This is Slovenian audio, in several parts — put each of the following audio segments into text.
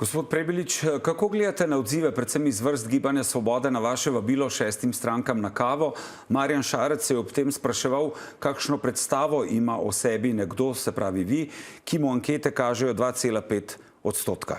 Gospod Prebilič, kako gledate na odzive predvsem iz vrst Gibanja Svobode na vaše vabilo 6 strankam na kavo? Marjan Šarec se je ob tem spraševal, kakšno predstavo ima o sebi nekdo, se pravi vi, ki mu ankete kažejo 2,5%.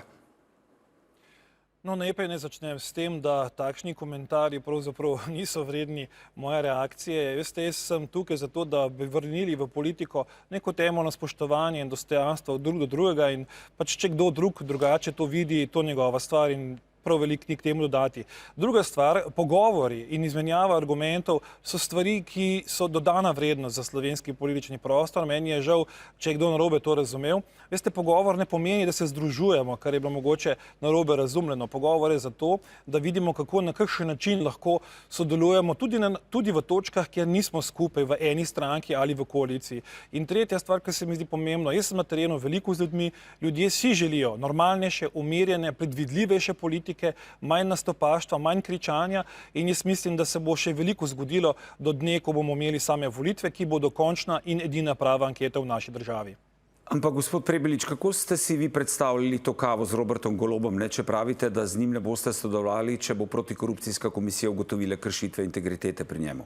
No, najprej ne začnem s tem, da takšni komentarji pravzaprav niso vredni moje reakcije. Veste, jaz sem tukaj zato, da bi vrnili v politiko neko temeljno spoštovanje in dostojanstvo drug do drugega in pač če kdo drug drugače to vidi, to njegova stvar in prav veliko ni k temu dodati. Druga stvar, pogovori in izmenjava argumentov so stvari, ki so dodana vrednost za slovenski politični prostor. Meni je žal, če je kdo narobe to razumel. Veste, pogovor ne pomeni, da se združujemo, kar je bilo mogoče narobe razumljeno. Pogovor je zato, da vidimo, kako na kakšen način lahko sodelujemo tudi v točkah, kjer nismo skupaj v eni stranki ali v koaliciji. In tretja stvar, ki se mi zdi pomembno, jaz sem na terenu veliko z ljudmi, ljudje si želijo normalnejše, umirjene, predvidljivejše politike, manj nastopaštva, manj kričanja in jaz mislim, da se bo še veliko zgodilo do dne, ko bomo imeli same volitve, ki bodo končna in edina prava anketa v naši državi. Ampak, gospod Prebilič, kako ste si vi predstavljali to kavo z Robertom Golobom, če pravite, da z njim ne boste sodelovali, če bo protikorupcijska komisija ugotovila kršitve integritete pri njemu?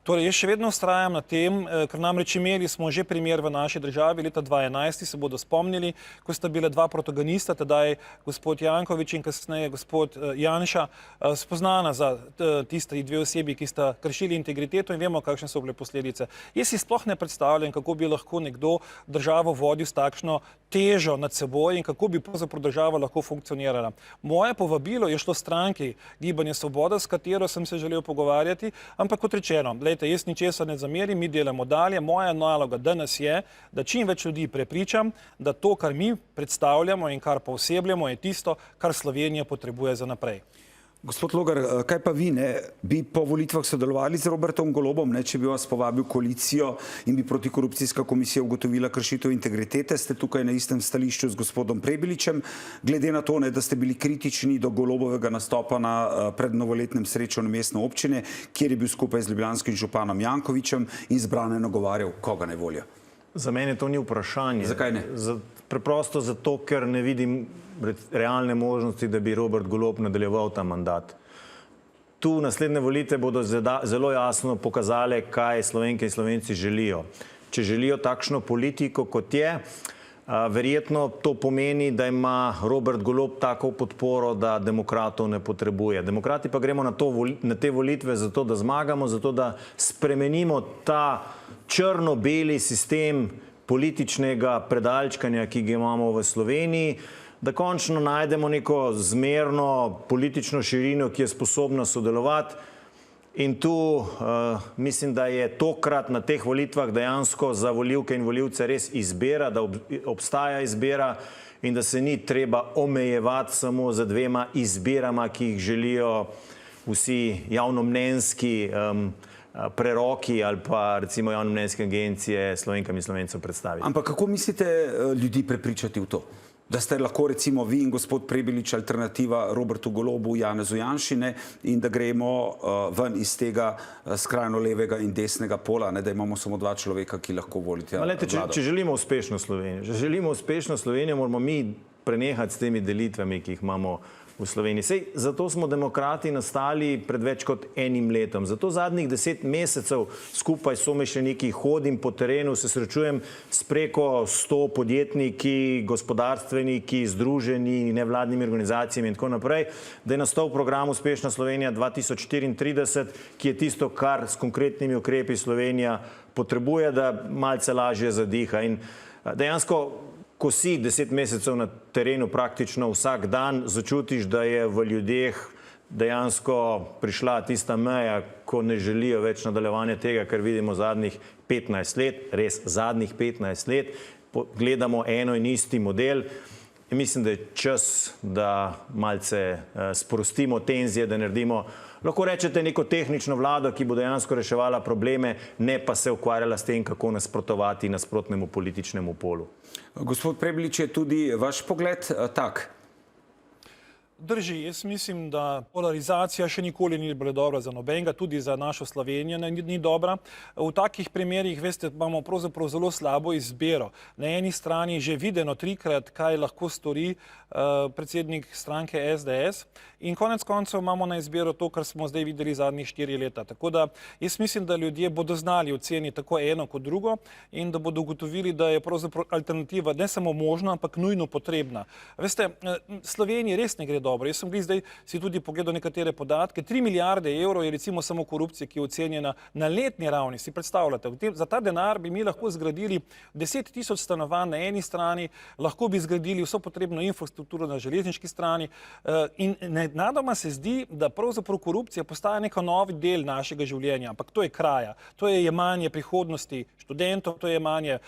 Torej, jaz še vedno vztrajam na tem, ker namreč imeli smo že primer v naši državi, leta 2011 se bodo spomnili, ko sta bila dva protagonista, tedaj gospod Janković in kasneje gospod Janša, spoznana za tiste dve osebi, ki sta kršili integriteto in vemo, kakšne so bile posledice. Jaz si sploh ne predstavljam, kako bi lahko nekdo državo vodil s takšno težo nad seboj in kako bi pravzaprav država lahko funkcionirala. Moje povabilo je šlo stranki Gibanje Svoboda, s katero sem se želel pogovarjati, ampak kot rečeno, jaz ničesar ne zamerim, mi delamo dalje. Moja naloga danes je, da čim več ljudi prepričam, da to, kar mi predstavljamo in kar poosebljamo, je tisto, kar Slovenija potrebuje za naprej. Gospod Logar, kaj pa vi, bi po volitvah sodelovali z Robertom Golobom, če bi vas povabil koalicijo in bi protikorupcijska komisija ugotovila kršitev integritete? Ste tukaj na istem stališču z gospodom Prebiličem, glede na to, da ste bili kritični do Golobovega nastopa na prednovoletnem srečanju mestne občine, kjer je bil skupaj z ljubljanskim županom Jankovićem in zbrane nagovarjal, koga ne volja. Za mene to ni vprašanje. Zakaj ne? Preprosto zato, ker ne vidim realne možnosti, da bi Robert Golob nadaljeval ta mandat. Tu naslednje volitve bodo zelo jasno pokazale, kaj Slovenke in Slovenci želijo. Če želijo takšno politiko, kot je, verjetno to pomeni, da ima Robert Golob tako podporo, da demokratov ne potrebuje. Demokrati pa gremo na te volitve zato, da zmagamo, zato, da spremenimo ta črno-beli sistem političnega predalčkanja, ki ga imamo v Sloveniji, da končno najdemo neko zmerno politično širino, ki je sposobna sodelovati. In tu mislim, da je tokrat na teh volitvah dejansko za volivke in volivce res izbira, da obstaja izbira in da se ni treba omejevati samo z dvema izbirama, ki jih želijo vsi javnomnenjski preroki ali pa recimo javnomnenjske agencije Slovenkam in Slovencem predstaviti. Ampak kako mislite ljudi prepričati v to? Da ste lahko recimo vi in gospod Prebilič alternativa Robertu Golobu, Janezu Janši in da gremo ven iz tega skrajno levega in desnega pola, da imamo samo dva človeka, ki lahko volite vlado. Če želimo uspešno Slovenijo, moramo mi prenehati s temi delitvami, ki jih imamo v Sloveniji. Sej, zato smo demokrati nastali pred več kot enim letom. Zato zadnjih 10 mesecev skupaj somišljeniki hodim po terenu, se srečujem s preko 100 podjetniki, gospodarstveniki, združeni, nevladnimi organizacijami in tako naprej, da je nastal program Uspešna Slovenija 2034, ki je tisto, kar s konkretnimi ukrepi Slovenija potrebuje, da malce lažje zadiha. In dejansko ko si 10 mesecev na terenu praktično vsak dan, začutiš, da je v ljudeh dejansko prišla tista meja, ko ne želijo več nadaljevanja tega, kar vidimo zadnjih 15 let, res zadnjih 15 let, gledamo eno in isti model. In mislim, da je čas, da malce sprostimo tenzije, da naredimo, lahko rečete, neko tehnično vlado, ki bo dejansko reševala probleme, ne pa se ukvarjala s tem, kako nasprotovati nasprotnemu političnemu polu. Gospod Prebilič, je tudi vaš pogled tak? Drži, jaz mislim, da polarizacija še nikoli ni bila dobra za nobenega, tudi za našo Slovenijo ni dobra. V takih primerih, veste, imamo pravzaprav zelo slabo izbiro. Na eni strani že videno trikrat, kaj lahko stori predsednik stranke SDS in konec koncev imamo na izbiro to, kar smo zdaj videli zadnjih 4 leta. Tako da jaz mislim, da ljudje bodo znali oceniti tako eno kot drugo in da bodo ugotovili, da je pravzaprav alternativa ne samo možna, ampak nujno potrebna. Veste, Sloveniji res ne gre dobro. Jaz sem zdaj si tudi pogledal nekatere podatke. 3 milijarde evrov je recimo samo korupcija, ki je ocenjena na letni ravni. Si predstavljate, za ta denar bi mi lahko zgradili 10 tisoč stanovanj na eni strani, lahko bi zgradili vso potrebno infrastrukturo na železniški strani in nenadoma se zdi, da pravzaprav korupcija postaja neka novi del našega življenja, ampak to je kraja, to je jemanje prihodnosti študentov, to je jemanje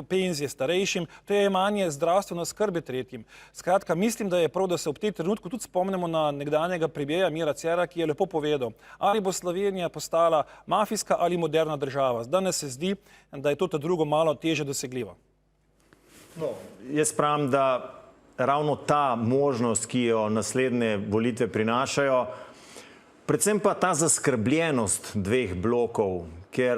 penzije starejšim, to je jemanje zdravstvene oskrbe tretjim. Skratka, mislim, da je prav, da se ob tem trenutku tudi spomnimo na nekdanjega premierja Mira Cerarja, ki je lepo povedal, ali bo Slovenija postala mafijska ali moderna država. Danes se zdi, da je to drugo malo teže dosegljivo. No, jaz pravim, da ravno ta možnost, ki jo naslednje volitve prinašajo, predvsem pa ta zaskrbljenost dveh blokov, ker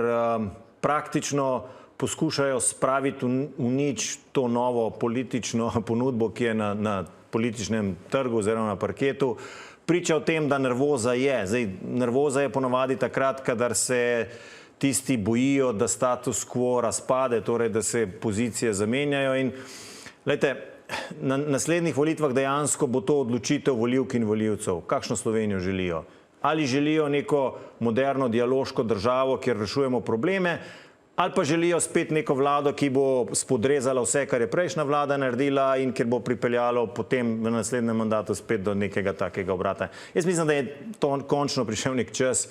praktično poskušajo spraviti v nič to novo politično ponudbo, ki je na političnem trgu oziroma na parketu, priča o tem, da nervoza je. Zdaj, nervoza je ponavadi takrat, kadar se tisti bojijo, da status quo razpade, torej da se pozicije zamenjajo in glejte, na naslednjih volitvah dejansko bo to odločitev volivk in volivcev. Kakšno Slovenijo želijo? Ali želijo neko moderno dialoško državo, kjer rešujemo probleme, ali pa želijo spet neko vlado, ki bo spodrezala vse, kar je prejšnja vlada naredila in kjer bo pripeljalo potem v naslednjem mandatu spet do nekega takega obrata. Jaz mislim, da je to končno prišel nek čas,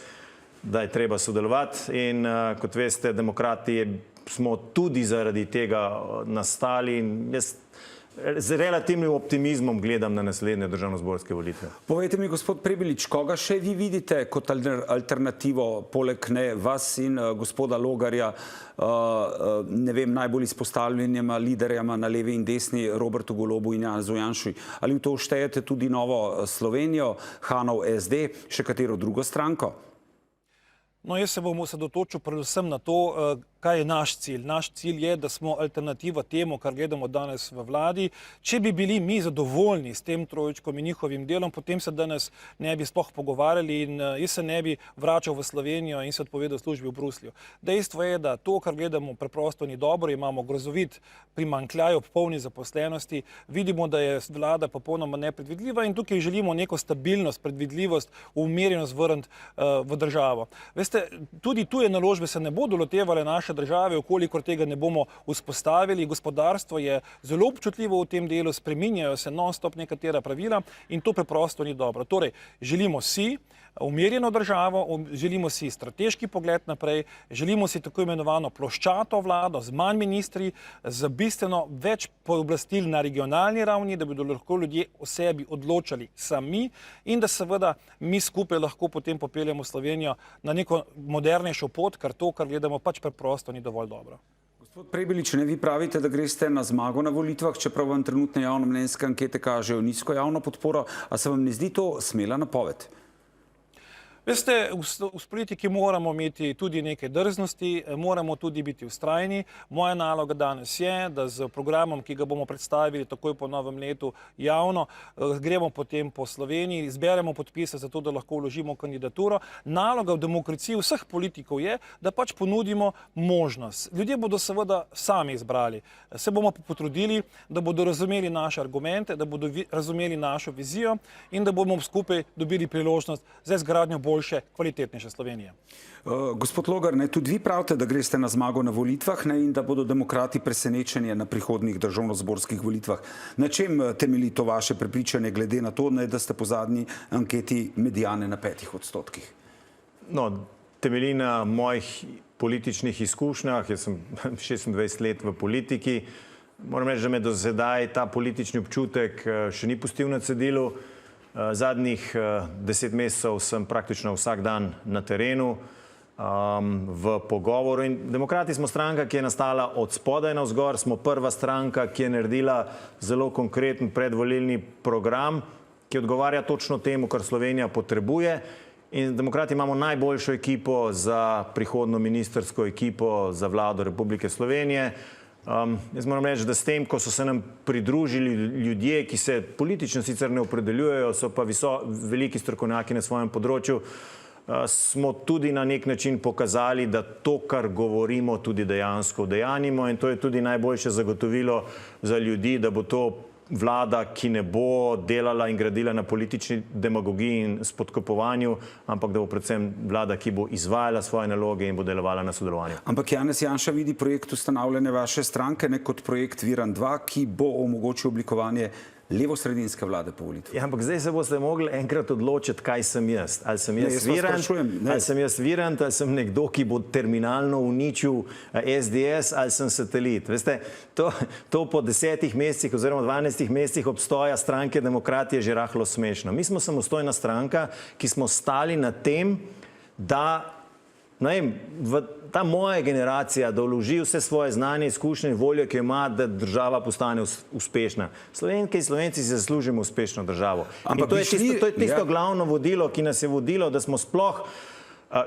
da je treba sodelovati in kot veste, demokrati smo tudi zaradi tega nastali in jaz z relativnim optimizmom gledam na naslednje državnozborske volitve. Povejte mi, gospod Prebilič, koga še vi vidite kot alternativo, poleg vas in gospoda Logarja, ne vem, najbolj izpostavljenima liderjama na levi in desni, Robertu Golobu in Janezu Janši. Ali v to štejete tudi Novo Slovenijo, Hanov SD, še katero drugo stranko? No, jaz se bom osredotočil predvsem na to, kaj je naš cilj. Naš cilj je, da smo alternativa temu, kar gledamo danes v vladi. Če bi bili mi zadovoljni s tem trojčkom in njihovim delom, potem se danes ne bi sploh pogovarjali in jaz se ne bi vračal v Slovenijo in se odpovedal službi v Bruslju. Dejstvo je, da to, kar gledamo, preprosto ni dobro. Imamo grozovit primanjkljaj ob polni zaposlenosti. Vidimo, da je vlada popolnoma nepredvidljiva in tukaj želimo neko stabilnost, predvidljivost, umirjenost vrniti v državo. Veste, tudi tuje naložbe se ne bodo lotevale naše države, ukolikor tega ne bomo vzpostavili. Gospodarstvo je zelo občutljivo v tem delu, spreminjajo se non-stop nekatera pravila in to preprosto ni dobro. Torej, želimo si umirjeno državo, želimo si strateški pogled naprej, želimo si tako imenovano ploščato vlado z manj ministri, z bistveno več pooblastil na regionalni ravni, da bodo lahko ljudje o sebi odločali sami in da seveda mi skupaj lahko potem popeljemo Slovenijo na neko modernejšo pot, ker to, kar gledamo, pač preprosto ni dovolj dobro. Gospod Prebilič, ne vi pravite, da greste na zmago na volitvah, čeprav vam trenutne javnomnenjske ankete kažejo nizko javno podporo, a se vam ne zdi to smela napoved? Veste, v politiki moramo imeti tudi nekaj drznosti, moramo tudi biti vztrajni. Moja naloga danes je, da z programom, ki ga bomo predstavili takoj po novem letu javno, gremo potem po Sloveniji, zberemo podpise za to, da lahko vložimo kandidaturo. Naloga v demokraciji vseh politikov je, da pač ponudimo možnost. Ljudje bodo seveda sami izbrali. Se bomo potrudili, da bodo razumeli naše argumente, da bodo razumeli našo vizijo in da bomo skupaj dobili priložnost za izgradnjo boljše, kvalitetnejše Slovenije. Gospod Logar, tudi vi pravite, da greste na zmago na volitvah in da bodo demokrati presenečeni na prihodnjih državnozborskih volitvah. Na čem temelji to vaše prepričanje glede na to, da ste po zadnji anketi mediane na 5%? No, temelji na mojih političnih izkušnjah. Jaz sem 26 let v politiki. Moram reči, da me do sedaj ta politični občutek še ni pustil na cedilu. Zadnjih 10 mesecev sem praktično vsak dan na terenu v pogovoru in Demokrati smo stranka, ki je nastala od spodaj navzgor, smo prva stranka, ki je naredila zelo konkreten predvolilni program ki odgovarja točno temu, kar Slovenija potrebuje. In demokrati imamo najboljšo ekipo za prihodno ministersko ekipo za vlado Republike Slovenije. Jaz moram reči, da s tem, ko so se nam pridružili ljudje, ki se politično sicer ne opredeljujejo, so pa veliki strokovnjaki na svojem področju, smo tudi na nek način pokazali, da to, kar govorimo, tudi dejansko udejanjimo, in to je tudi najboljše zagotovilo za ljudi, da bo to vlada, ki ne bo delala in gradila na politični demagogiji in spodkopovanju, ampak da bo predvsem vlada, ki bo izvajala svoje naloge in bo delovala na sodelovanju. Ampak Janez Janša vidi projekt ustanavljanja vaše stranke ne kot projekt Virant 2, ki bo omogočil oblikovanje levosredinske vlade po volitvah. Ja, ampak zdaj se boste mogli enkrat odločiti, kaj sem jaz. Ali sem jaz Virant, ali sem nekdo, ki bo terminalno uničil SDS, ali sem satelit. Veste, to po 10 mesecih oziroma 12 mesecih obstoja stranke Demokrati je že rahlo smešno. Mi smo samostojna stranka, ki smo stali na tem, da ta moja generacija, da vloži vse svoje znanje, izkušnje in voljo, ki jo ima, da država postane uspešna. Slovenke in Slovenci si zaslužimo uspešno državo. In to je tisto glavno vodilo, ki nas je vodilo, da smo sploh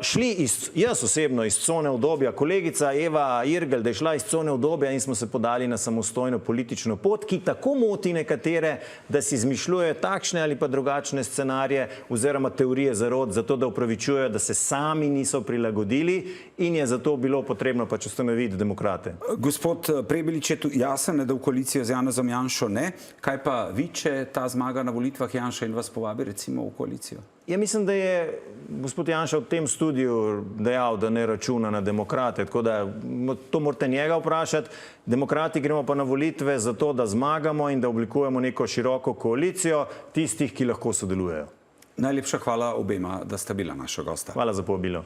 šli jaz osebno iz cone obdobja, kolegica Eva Irgl, da je šla iz cone obdobja in smo se podali na samostojno politično pot, ki tako moti nekatere, da si izmišljujejo takšne ali pa drugačne scenarije oziroma teorije zarot, zato da upravičujejo, da se sami niso prilagodili in je zato bilo potrebno pač ustanoviti demokrate. Gospod Prebilič je tu jasen, da v koalicijo z Janezom Janšo ne. Kaj pa vi, če ta zmaga na volitvah Janša in vas povabi recimo v koalicijo? Ja, mislim, da je gospod Janša v tem studiu dejal, da ne računa na demokrate, tako da to morate njega vprašati. Demokrati gremo pa na volitve zato, da zmagamo in da oblikujemo neko široko koalicijo tistih, ki lahko sodelujejo. Najlepša hvala obema, da sta bila naša gosta. Hvala za povabilo.